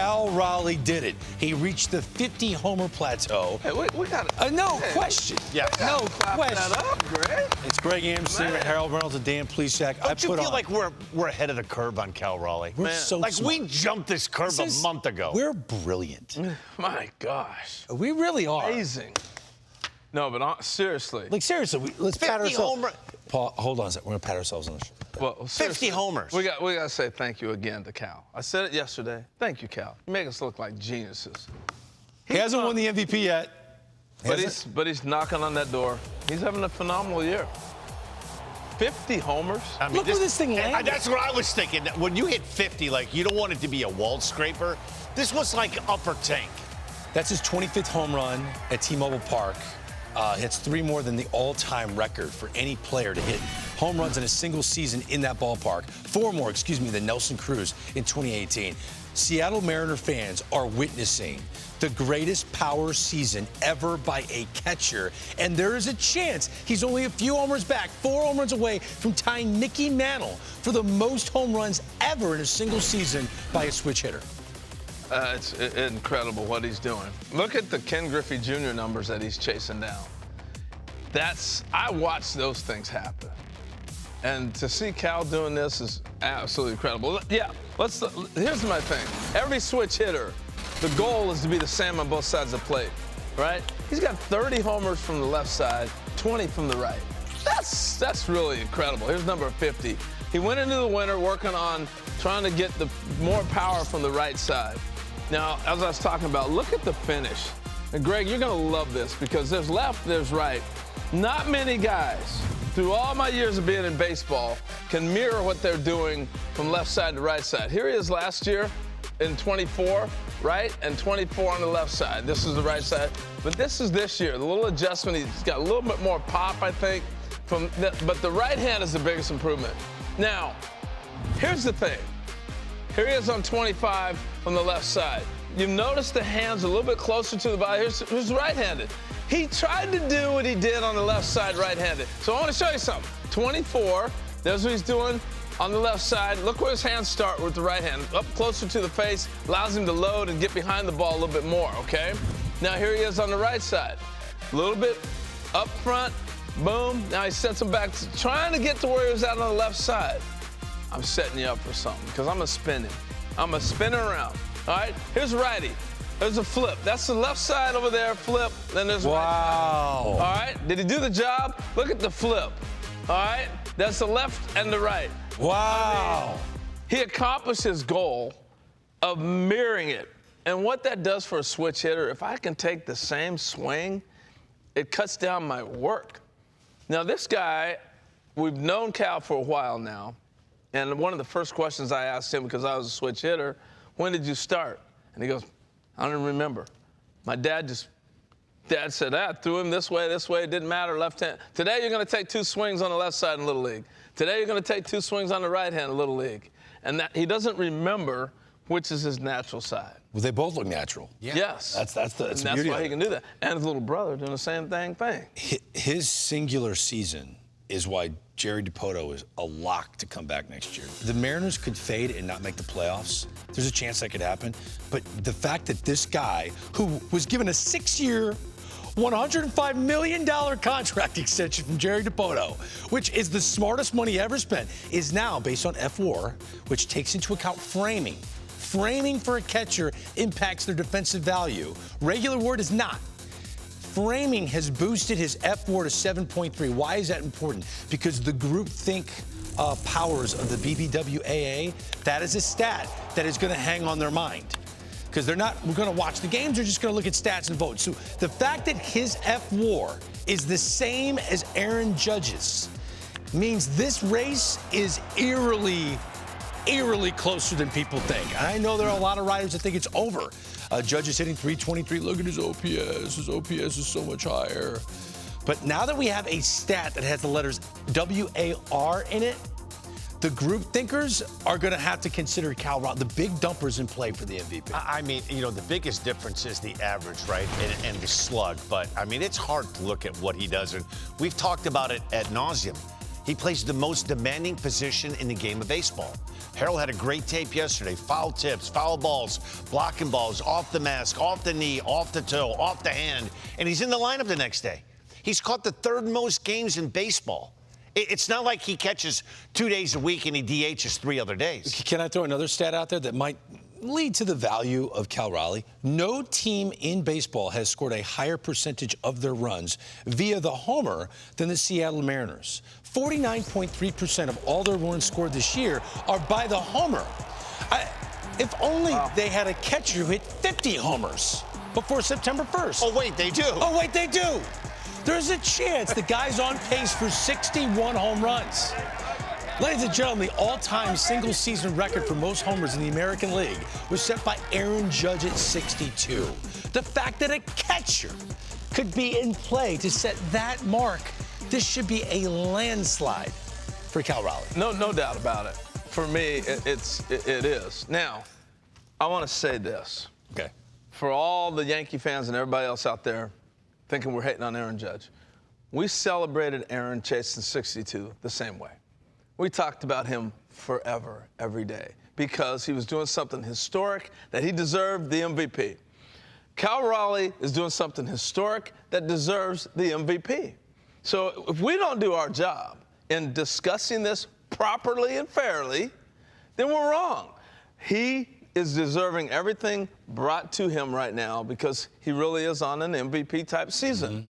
Cal Raleigh did it. He reached the 50-homer plateau. Hey, we got it. No question. Yeah. No question. That up, Greg. It's Greg Anderson, Harold Reynolds, and Dan Plesac. Don't you feel like we're ahead of the curve on Cal Raleigh? We're so like smart. we jumped this curve a month ago. We're brilliant. My gosh. We really are. Amazing. No, but seriously. Like, seriously, let's pat 50 ourselves. homer. Paul, hold on a second. We're going to pat ourselves on the shoulder. Well, 50 homers. We got to say thank you again to Cal. I said it yesterday. Thank you, Cal. You make us look like geniuses. He hasn't won the MVP yet. But he's knocking on that door. He's having a phenomenal year. 50 homers. I mean, Look where this thing landed. That's what I was thinking. When you hit 50, like, you don't want it to be a wall scraper. This was like upper tank. That's his 25th home run at T-Mobile Park. Hits 3 more than the all-time record for any player to hit home runs in a single season in that ballpark. 4 more, than Nelson Cruz in 2018. Seattle Mariner fans are witnessing the greatest power season ever by a catcher, and there is a chance he's only a few homers back, 4 home runs away from tying Mickey Mantle for the most home runs ever in a single season by a switch hitter. It's incredible what he's doing. Look at the Ken Griffey Jr. numbers that he's chasing down. I watched those things happen. And to see Cal doing this is absolutely incredible. Yeah, here's my thing. Every switch hitter, the goal is to be the same on both sides of the plate, right? He's got 30 homers from the left side, 20 from the right. That's really incredible. Here's number 50. He went into the winter working on trying to get the more power from the right side. Now, as I was talking about, look at the finish. And Greg, you're going to love this because there's left, there's right. Not many guys, through all my years of being in baseball, can mirror what they're doing from left side to right side. Here he is last year in 24, right, and 24 on the left side. This is the right side. But this is this year. The little adjustment, he's got a little bit more pop, I think. But the right hand is the biggest improvement. Now, here's the thing. Here he is on 25 from the left side. You notice the hands a little bit closer to the body. Here's right-handed. He tried to do what he did on the left side right-handed. So I want to show you something. 24, there's what he's doing on the left side. Look where his hands start with the right hand. Up closer to the face, allows him to load and get behind the ball a little bit more, okay? Now here he is on the right side. A little bit up front, boom. Now he sets him back, trying to get to where he was at on the left side. I'm setting you up for something because I'm going to spin him. I'm going to spin it around. All right? Here's righty. There's a flip. That's the left side over there, flip. Then there's right side. All right? Did he do the job? Look at the flip. All right? That's the left and the right. Wow. He accomplished his goal of mirroring it. And what that does for a switch hitter, if I can take the same swing, it cuts down my work. Now, this guy, we've known Cal for a while now. And one of the first questions I asked him, because I was a switch hitter, when did you start? And he goes, I don't remember. My dad said, threw him this way, it didn't matter, left hand. Today you're going to take 2 swings on the left side in Little League. Today you're going to take 2 swings on the right hand in Little League. And that he doesn't remember which is his natural side. Well, they both look natural. Yeah. Yes. That's why he can do that. And his little brother doing the same thing. His singular season is why Jerry Dipoto is a lock to come back next year. The Mariners could fade and not make the playoffs. There's a chance that could happen. But the fact that this guy, who was given a 6-year, $105 million contract extension from Jerry Dipoto, which is the smartest money ever spent, is now based on F4, which takes into account framing. Framing for a catcher impacts their defensive value. Regular WAR does not. Framing has boosted his F4 to 7.3. Why is that important? Because the groupthink powers of the BBWAA, that is a stat that is going to hang on their mind. Because they're not going to watch the games, they're just going to look at stats and votes. So the fact that his F4 is the same as Aaron Judge's means this race is eerily closer than people think. And I know there are a lot of writers that think it's over. Judge is hitting 323. Look at his OPS. His OPS is so much higher. But now that we have a stat that has the letters WAR in it, the group thinkers are going to have to consider Cal Raleigh. The big dumper's in play for the MVP. I mean, the biggest difference is the average, right, and the slug. But, I mean, it's hard to look at what he does. And we've talked about it ad nauseum. He plays the most demanding position in the game of baseball. Harold had a great tape yesterday. Foul tips, foul balls, blocking balls, off the mask, off the knee, off the toe, off the hand. And he's in the lineup the next day. He's caught the third most games in baseball. It's not like he catches 2 days a week and he DHs 3 other days. Can I throw another stat out there that might lead to the value of Cal Raleigh? No team in baseball has scored a higher percentage of their runs via the homer than the Seattle Mariners. 49.3% of all their runs scored this year are by the homer. If only they had a catcher who hit 50 homers before September 1st. Oh, wait, they do. Oh, wait, they do. There's a chance the guy's on pace for 61 home runs. Ladies and gentlemen, the all-time single-season record for most homers in the American League was set by Aaron Judge at 62. The fact that a catcher could be in play to set that mark, this should be a landslide for Cal Raleigh. No doubt about it. For me, it is. Now, I want to say this. Okay. For all the Yankee fans and everybody else out there thinking we're hating on Aaron Judge, we celebrated Aaron chasing 62 the same way. We talked about him forever, every day, because he was doing something historic that he deserved the MVP. Cal Raleigh is doing something historic that deserves the MVP. So if we don't do our job in discussing this properly and fairly, then we're wrong. He is deserving everything brought to him right now because he really is on an MVP-type season.